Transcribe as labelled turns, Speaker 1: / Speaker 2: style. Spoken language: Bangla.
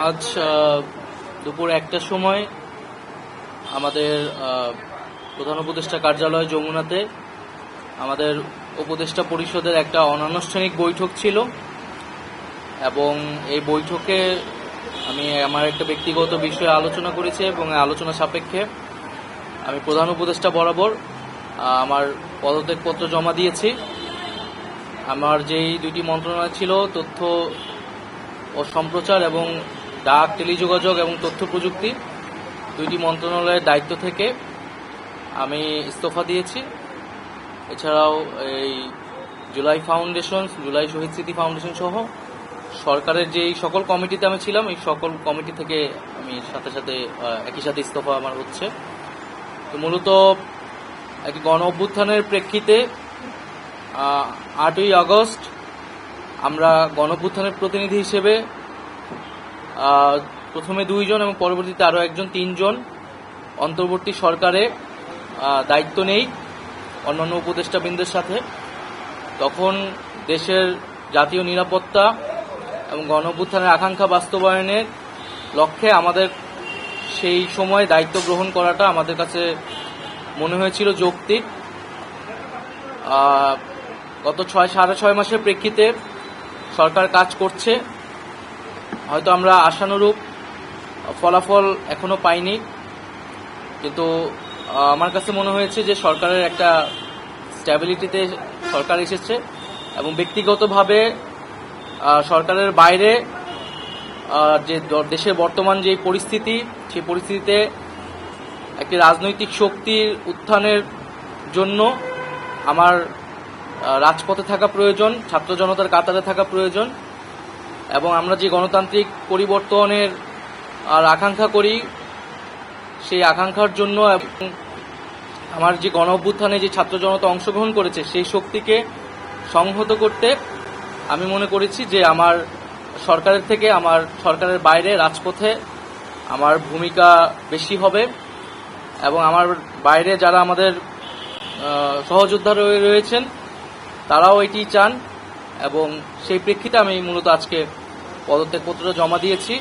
Speaker 1: আজ দুপুর ১টার সময় আমাদের প্রধান উপদেষ্টা কার্যালয় যমুনাতে আমাদের উপদেষ্টা পরিষদের একটা অনানুষ্ঠানিক বৈঠক ছিল এবং এই বৈঠকে আমি আমার একটা ব্যক্তিগত বিষয়ে আলোচনা করেছি এবং আলোচনা সাপেক্ষে আমি প্রধান উপদেষ্টা বরাবর আমার পদত্যাগপত্র জমা দিয়েছি। আমার যেই দুইটি মন্ত্রণালয় ছিল, তথ্য ও সম্প্রচার এবং ডাক, টেলিযোগাযোগ এবং তথ্য প্রযুক্তি, দুইটি মন্ত্রণালয়ের দায়িত্ব থেকে আমি ইস্তফা দিয়েছি। এছাড়াও এই জুলাই ফাউন্ডেশন, জুলাই শহীদ স্মৃতি ফাউন্ডেশন সহ সরকারের যেই সকল কমিটিতে আমি ছিলাম, এই সকল কমিটি থেকে আমি একই সাথে ইস্তফা আমার হচ্ছে। তো মূলত একটি গণ অভ্যুত্থানের প্রেক্ষিতে 8ই আগস্ট আমরা গণ অভ্যুত্থানের প্রতিনিধি হিসেবে প্রথমে 2 জন এবং পরবর্তীতে আরও একজন 3 জন অন্তর্বর্তী সরকারে দায়িত্ব নেই অন্যান্য উপদেষ্টাবৃন্দের সাথে। তখন দেশের জাতীয় নিরাপত্তা এবং গণ অভ্যুত্থানের আকাঙ্ক্ষা বাস্তবায়নের লক্ষ্যে আমাদের সেই সময় দায়িত্ব গ্রহণ করাটা আমাদের কাছে মনে হয়েছিল যৌক্তিক। গত 6.5 মাসের প্রেক্ষিতে সরকার কাজ করছে, হয়তো আমরা আশানুরূপ ফলাফল এখনো পাইনি, কিন্তু আমার কাছে মনে হয়েছে যে সরকারের একটা স্ট্যাবিলিটিতে সরকার এসেছে এবং ব্যক্তিগতভাবে সরকারের বাইরে যে দেশের বর্তমান যে পরিস্থিতি, সেই পরিস্থিতিতে একটি রাজনৈতিক শক্তির উত্থানের জন্য আমার রাজপথে থাকা প্রয়োজন, ছাত্র জনতার কাতারে থাকা প্রয়োজন এবং আমরা যে গণতান্ত্রিক পরিবর্তনের আকাঙ্ক্ষা করি, সেই আকাঙ্ক্ষার জন্য এবং আমার যে গণ অভ্যুত্থানে যে ছাত্র জনতা অংশগ্রহণ করেছে সেই শক্তিকে সংহত করতে আমি মনে করেছি যে আমার সরকারের থেকে আমার সরকারের বাইরে রাজপথে আমার ভূমিকা বেশি হবে এবং আমার বাইরে যারা আমাদের সহযোদ্ধা রয়েছেন তারাও এটি চান এবং সেই প্রেক্ষিতে আমি মূলত আজকে পদত্যাগপত্র জমা দিয়েছি।